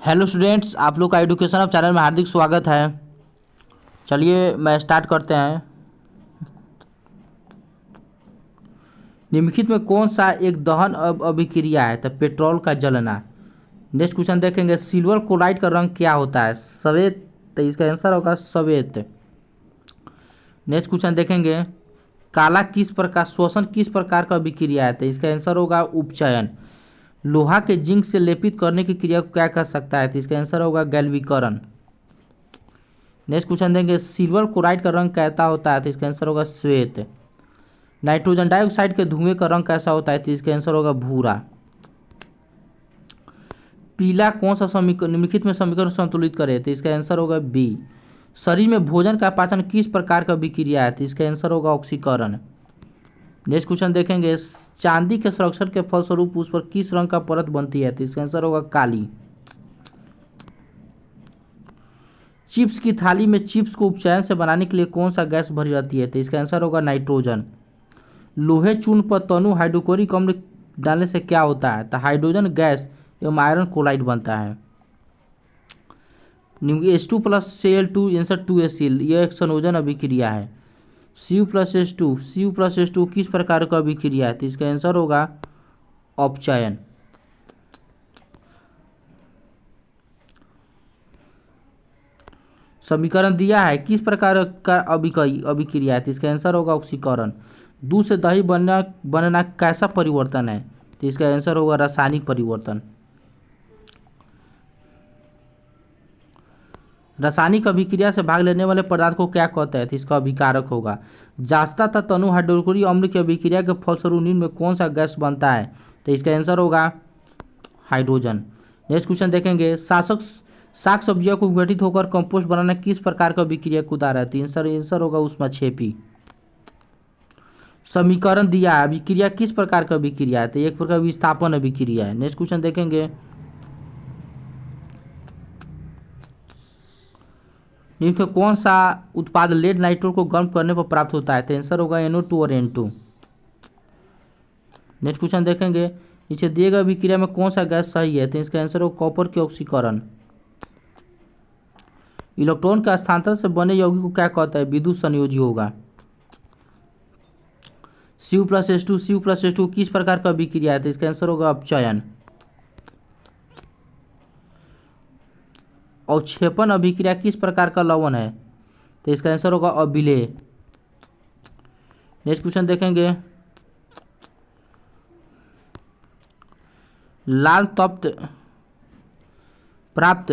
Hello students, आप लोग का एजुकेशन ऑफ चैनल में हार्दिक स्वागत है। चलिए मैं स्टार्ट करते हैं। निम्नलिखित में कौन सा एक दहन अभिक्रिया है? तो पेट्रोल का जलना। नेक्स्ट क्वेश्चन देखेंगे, सिल्वर क्लोराइड का रंग क्या होता है? सफेद। तो इसका आंसर होगा सफेद। नेक्स्ट क्वेश्चन देखेंगे, काला किस प्रकार शोषण किस प्रकार का अभिक्रिया है? तो इसका आंसर होगा उपचयन। लोहा के जिंक से लेपित करने की क्रिया को क्या कर सकता है? तो इसका आंसर होगा गैल्वीकरण। नेक्स्ट क्वेश्चन देंगे, सिल्वर क्लोराइड का रंग कैसा होता है? तो इसका आंसर होगा श्वेत। नाइट्रोजन डाइऑक्साइड के धुएं का रंग कैसा होता है? तो इसका आंसर होगा भूरा। पीला कौन सा समीकरण निम्नलिखित में समीकरण संतुलित करे? तो इसका आंसर होगा बी। शरीर में भोजन का पाचन किस प्रकार का विक्रिया है? तो इसका आंसर होगा ऑक्सीकरण। नेक्स्ट क्वेश्चन देखेंगे, चांदी के संरक्षण के फलस्वरूप उस पर किस रंग का परत बनती है? तो इसका आंसर होगा काली। चिप्स की थाली में चिप्स को उपचयन से बनाने के लिए कौन सा गैस भरी रहती है? तो इसका आंसर होगा नाइट्रोजन। लोहे चूर्ण पर तनु हाइड्रोक्लोरिक अम्ल डालने से क्या होता है? तो हाइड्रोजन गैस एवं आयरन क्लोराइड बनता है। H2 plus Cl2 answer 2Cl, यह एक संयोजन अभिक्रिया है। Cu+H2 किस प्रकार का अभिक्रिया है? तो इसका आंसर होगा अपचयन। समीकरण दिया है, किस प्रकार का अभिक्रिया है? तो इसका आंसर होगा ऑक्सीकरण। दूध से दही बनना कैसा परिवर्तन है? तो इसका आंसर होगा रासायनिक परिवर्तन। रासायनिक अभिक्रिया से भाग लेने वाले पदार्थ को क्या कहते हैं? तो इसका अभिकारक होगा। जास्ता तथा तनु हाइड्रोक्लोरिक अम्ल की अभिक्रिया के फलस्वरूप निम्न में कौन सा गैस बनता है? तो इसका आंसर होगा हाइड्रोजन। नेक्स्ट क्वेश्चन देखेंगे, साग सब्जियों को विघटित होकर कंपोस्ट बनाना किस प्रकार का अभिक्रिया को उदाहरण है? तो आंसर होगा ऊष्माक्षेपी। समीकरण दिया है, अभिक्रिया किस प्रकार का अभिक्रिया है? तो एक प्रकार विस्थापन अभिक्रिया है। नेक्स्ट क्वेश्चन देखेंगे, निम्न में कौन सा उत्पाद लेड नाइट्रोड को गर्म करने पर प्राप्त होता है? तो आंसर होगा NO2 और N2। नेक्स्ट क्वेश्चन देखेंगे, नीचे दिए गए अभिक्रिया में कौन सा गैस सही है? तो इसका आंसर होगा कॉपर के ऑक्सीकरण। इलेक्ट्रॉन के स्थानांतरण से बने यौगिक को क्या कहता है? विद्युत संयोजी होगा। Cu+H2 किस प्रकार का अभिक्रिया है? तो इसका आंसर होगा अपचयन। अवक्षेपण अभिक्रिया किस प्रकार का लवण है? तो इसका आंसर होगा अभिलेय। नेक्स्ट क्वेश्चन देखेंगे, लाल तप्त प्राप्त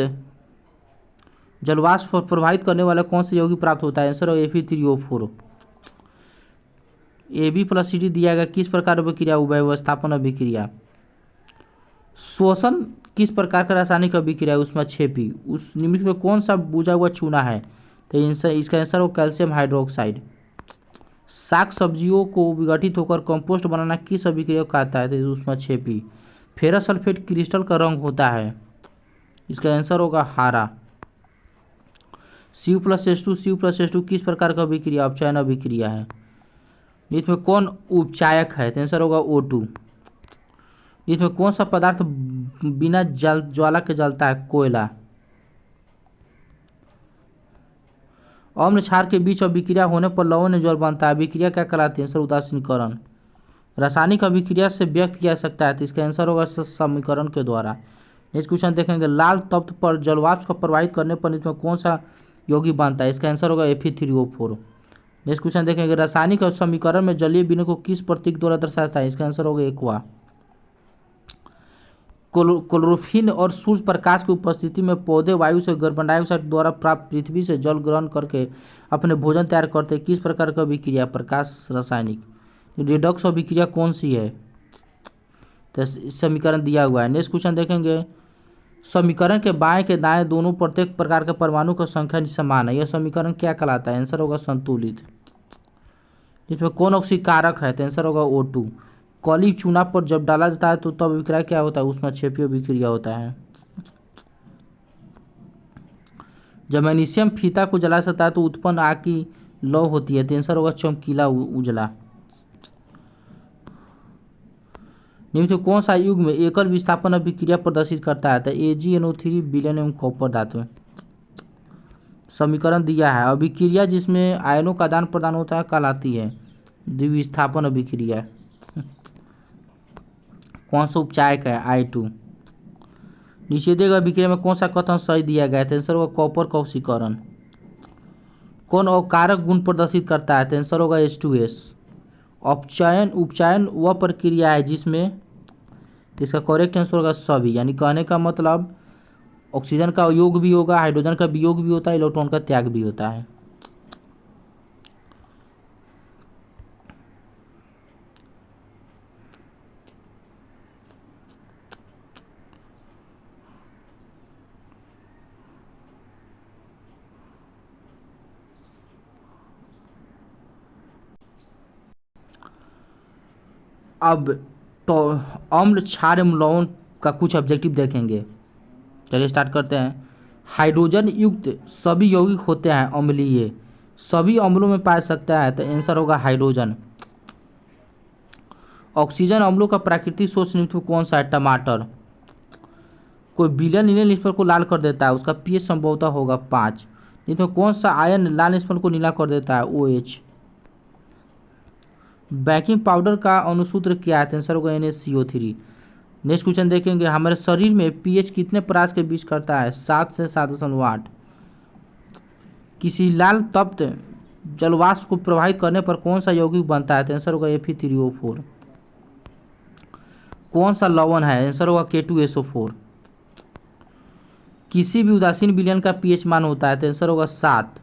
जलवाष्प प्रभावित करने वाला कौन सा यौगिक प्राप्त होता है? आंसर होगा Fe3O4। Ab+CD दिया गया किस प्रकार अभिक्रिया? उभयवस्थापन अभिक्रिया। शोषण किस प्रकार का रासायनिक अभिक्रिया है? ऊष्माक्षेपी। उस निम्नलिखित में कौन सा बुझा हुआ चूना है? तो इसका आंसर हो कैल्शियम हाइड्रोक्साइड। साग सब्जियों को विघटित होकर कंपोस्ट बनाना किस अभिक्रिया को कहता है? तो ऊष्माक्षेपी। फेरस सल्फेट क्रिस्टल का रंग होता है, इसका आंसर होगा हरा। Cu+H2 किस प्रकार का अभिक्रिया? अपचयन अभिक्रिया है। इसमें कौन उपचायक है? तो आंसर होगा O2। इसमें कौन सा पदार्थ बिना ज्वाला के जलता है? कोयला। अम्ल क्षार के बीच अभिक्रिया होने पर लवण जल बनता है, अभिक्रिया क्या कहलाती है? आंसर उदासीनीकरण। रासायनिक अभिक्रिया से व्यक्त किया जा सकता है, तो इसका आंसर होगा समीकरण के द्वारा। नेक्स्ट क्वेश्चन देखेंगे, लाल तप्त पर जलवाष्प को प्रवाहित करने पर इसमें कौन सा यौगिक बनता है? इसका आंसर होगा Fe3O4। नेक्स्ट क्वेश्चन देखेंगे, रासायनिक समीकरण में जलीय बिंदु को किस प्रतीक द्वारा दर्शाता है? इसका आंसर होगा एक्वा। क्लोरोफिल और सूर्य प्रकाश की उपस्थिति में पौधे वायु से कार्बन डाइऑक्साइड द्वारा प्राप्त पृथ्वी से जल ग्रहण करके अपने भोजन तैयार करते हैं, किस प्रकार का अभिक्रिया? प्रकाश रासायनिक। रिडॉक्स अभिक्रिया कौन सी है? तो समीकरण दिया हुआ है। नेक्स्ट क्वेश्चन देखेंगे, समीकरण के बाएं के दाएं दोनों प्रत्येक प्रकार के परमाणु का संख्या समान है, यह समीकरण क्या कहलाता है? आंसर होगा संतुलित। इसमें कौन ऑक्सीकारक है? तो आंसर होगा O2। काली चूना पर जब डाला जाता है तो तब अभिक्रिया क्या होता है? ऊष्माक्षेपी अभिक्रिया होता है। जब मैग्नीशियम फीता को जला जाता है तो उत्पन्न आग की लौ होती है, तो आंसर होगा चमकीला उजला। निम्न से कौन सा युग में एकल विस्थापन अभिक्रिया प्रदर्शित करता है? तो AgNO3 विलयन एवं कॉपर धातु। समीकरण दिया है, अभिक्रिया जिसमें आयनों का आदान प्रदान होता है कहलाती है द्विविस्थापन अभिक्रिया। कौन सा उपचायक है? I2। निषेधक अभिक्रिया में कौन सा कथन सही दिया गया है? आंसर होगा कॉपर का ऑक्सीकरण। कौन अवकारक गुण प्रदर्शित करता है? आंसर होगा H2S। उपचयन वह प्रक्रिया है जिसमें, इसका करेक्ट आंसर होगा सभी, यानी कहने का मतलब ऑक्सीजन का योग भी होगा, हाइड्रोजन का वियोग भी होता है, इलेक्ट्रॉन का त्याग भी होता है। अब तो अम्ल क्षार एवं लवण का कुछ ऑब्जेक्टिव देखेंगे। चलिए स्टार्ट करते हैं। हाइड्रोजन युक्त सभी यौगिक होते हैं अम्लीय, सभी अम्लों में पाया सकता है, तो आंसर होगा हाइड्रोजन। ऑक्सीजन अम्लों का प्राकृतिक सोर्स निम्न में कौन सा है? टमाटर। कोई विलयन नीले निष्फल को लाल कर देता है, उसका पीएच संभवतः होगा 5। जिसमें कौन सा आयन लाल निष्फल को नीला कर देता है? OH। बेकिंग पाउडर का अणुसूत्र क्या है? आंसर होगा NaCO3। नेक्स्ट क्वेश्चन देखेंगे, हमारे शरीर में पीएच कितने परास के बीच करता है? 7 से 7.8। किसी लाल तप्त जलवाष्प को प्रभावित करने पर कौन सा यौगिक बनता है? आंसर होगा Fe3O4। कौन सा लवण है? आंसर होगा K2SO4। किसी भी उदासीन विलयन का पीएच मान होता है? आंसर होगा 7।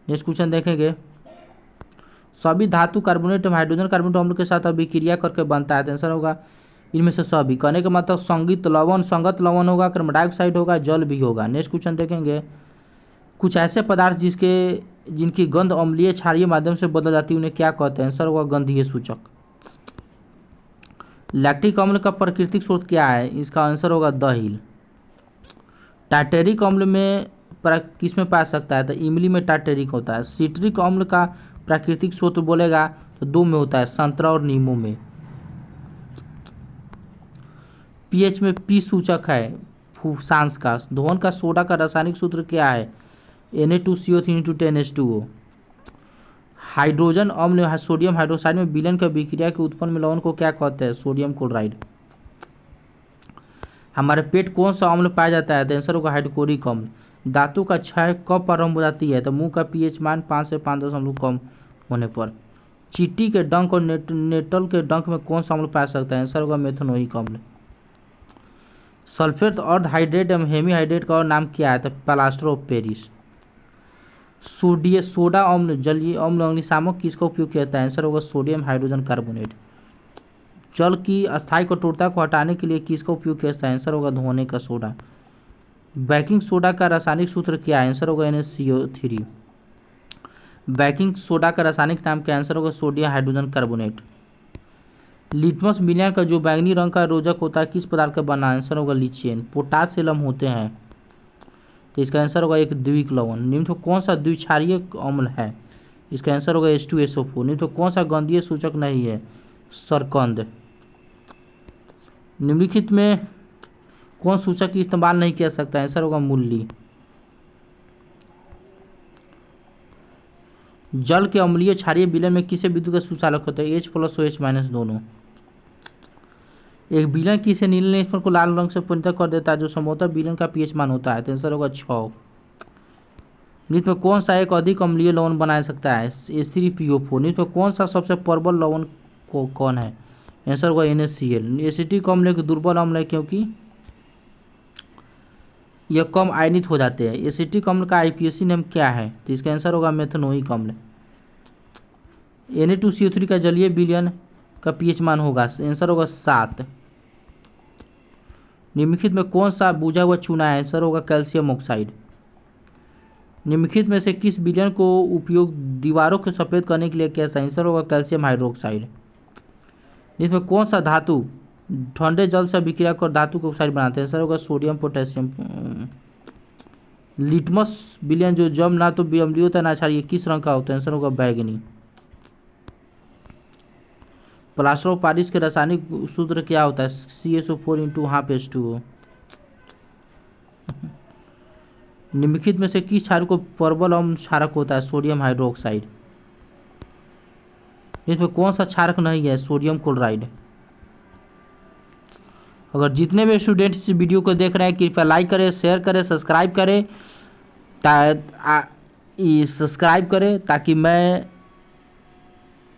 नेक्स्ट क्वेश्चन देखेंगे, सभी धातु कार्बोनेट एवं हाइड्रोजन कार्बोनेट अम्ल के साथ अभिक्रिया करके बनता है? आंसर होगा इनमें से सभी। कहने का मतलब संगत लवण होगा, कार्बन डाइऑक्साइड होगा, जल भी होगा। नेक्स्ट क्वेश्चन देखेंगे, कुछ ऐसे पदार्थ जिनकी गंध अम्लीय क्षारीय माध्यम से बदल जाती है उन्हें क्या कहते हैं? आंसर होगा गंधीय सूचक। लैक्टिक अम्ल का प्राकृतिक स्रोत क्या है? इसका आंसर होगा दही। टार्टेरिक अम्ल में किस में पाया सकता है? तो इमली में टार्टेरिक होता है। सिट्रिक अम्ल का प्राकृतिक स्रोत बोलेगा तो 2 में होता है, संतरा और नींबू में। पीएच में पी सूचक है फूफसांस का। धोवन का सोडा का रासायनिक सूत्र क्या है? Na2CO3 × 10H2O। हाइड्रोजन अम्ल सोडियम हाइड्रोक्साइड में विलयन की अभिक्रिया के उत्पन्न में लवण को क्या कहते हैं? Sodium chloride. हमारे पेट कौन सा अम्ल पाया जाता है? आंसर होगा हाइड्रोक्लोरिक अम्ल। धातु का क्षय कब प्रारंभ हो जाती है? तो मुंह का पीएच मान 5 से 5.0 कम होने पर। चींटी के डंक और नेटल के डंक में कौन सा अम्ल पाया सकता है? आंसर होगा मेथनोइक अम्ल। सल्फेट अर्ध हाइड्रेट एवं हेमीहाइड्रेट का और नाम क्या है? तो प्लास्टर ऑफ पेरिस। सोडा अम्ल जलीय अम्ल अग्निशामक किसका उपयोग किया जाता है? आंसर होगा सोडियम हाइड्रोजन कार्बोनेट। जल की अस्थायी कठोरता को हटाने के लिए किसका उपयोग किया जाता है? आंसर होगा धोने का सोडा। बेकिंग सोडा का रासायनिक सूत्र क्या है? आंसर होगा NaCO3। बेकिंग सोडा का रासायनिक नाम क्या? आंसर होगा सोडियम हाइड्रोजन कार्बोनेट। लिटमस विलयन का जो बैंगनी रंग का रोधक होता है किस पदार्थ का बना? आंसर होगा लिचेन। पोटास एलम होते हैं, तो इसका आंसर होगा एक द्विक लवण। निम्न में कौन सा द्विक्षारीय अम्ल है? इसका आंसर होगा H2SO4। निम्न में कौन सा गंधीय सूचक नहीं है? सरकंद। निम्नलिखित में कौन सूचक की इस्तेमाल नहीं किया सकता? आंसर होगा मूल्य। जल के अम्लीय क्षारीय विलयन में किसे विद्युत का सुचालक होता है? H+OH- दोनों। एक विलयन किसे नीले निष्फल को लाल रंग से पूर्णतः कर देता है जो संभवतः विलयन का पीएच मान होता है? तो आंसर होगा 6। निम्न में कौन सा एक अधिक अम्लीय लवण बना सकता है? H3PO4। निम्न में कौन सा सबसे प्रबल लवण कौन है? आंसर होगा NaCl। एसिटिक अम्ल एक दुर्बल अम्ल है क्योंकि यह कम आयनित हो जाते हैं। एसिटिक अम्ल का IPAC नाम क्या है? तो इसका आंसर होगा मेथनोइक अम्ल। Na2CO3 का जलीय विलयन का पीएच मान होगा? आंसर होगा 7। निम्नलिखित में कौन सा बुझा हुआ चूना है? आंसर होगा कैल्शियम ऑक्साइड। निम्नलिखित में से किस विलयन को उपयोग दीवारों को सफेद करने के लिए किया जाता है? आंसर होगा कैल्शियम हाइड्रोक्साइड। इसमें कौन सा धातु ठंडे जल से अभिक्रिया कर धातु को ऑक्साइड बनाते हैं? आंसर होगा सोडियम पोटेशियम। लिटमस विलयन जो जब ना तो अम्लीय होता है ना क्षारीय किस रंग का होता है? आंसर होगा बैंगनी। प्लास्टर ऑफ पेरिस के रासायनिक सूत्र क्या होता है? CSO4 into half H2O। निम्नलिखित में से किस क्षार को प्रबल अम्ल क्षारक होता है? Sodium hydroxide. इसमें कौन सा क्षारक नहीं है? Sodium chloride. अगर जितने भी स्टूडेंट इस वीडियो को देख रहे हैं कृपया लाइक करें, शेयर करें, सब्सक्राइब करें, सब्सक्राइब करें ताकि मैं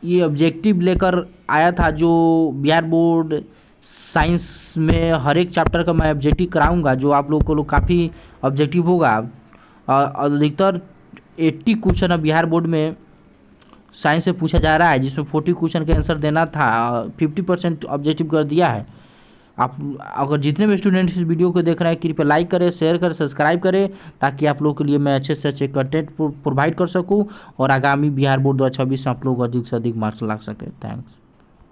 ये ऑब्जेक्टिव लेकर आया था जो बिहार बोर्ड साइंस में हर एक चैप्टर का मैं ऑब्जेक्टिव कराऊंगा, जो आप लोगों को काफ़ी ऑब्जेक्टिव होगा। अधिकतर 80 क्वेश्चन अब बिहार बोर्ड में साइंस से पूछा जा रहा है, जिसमें 40 क्वेश्चन का आंसर देना था। 50% ऑब्जेक्टिव कर दिया है। आप अगर जितने भी स्टूडेंट इस वीडियो को देख रहे हैं कृपया लाइक करें, शेयर करें, सब्सक्राइब करें ताकि आप लोगों के लिए मैं अच्छे से अच्छे कंटेंट प्रोवाइड कर सकूं और आगामी बिहार बोर्ड 2026 में आप लोग अधिक से अधिक मार्क्स ला सकें। थैंक्स।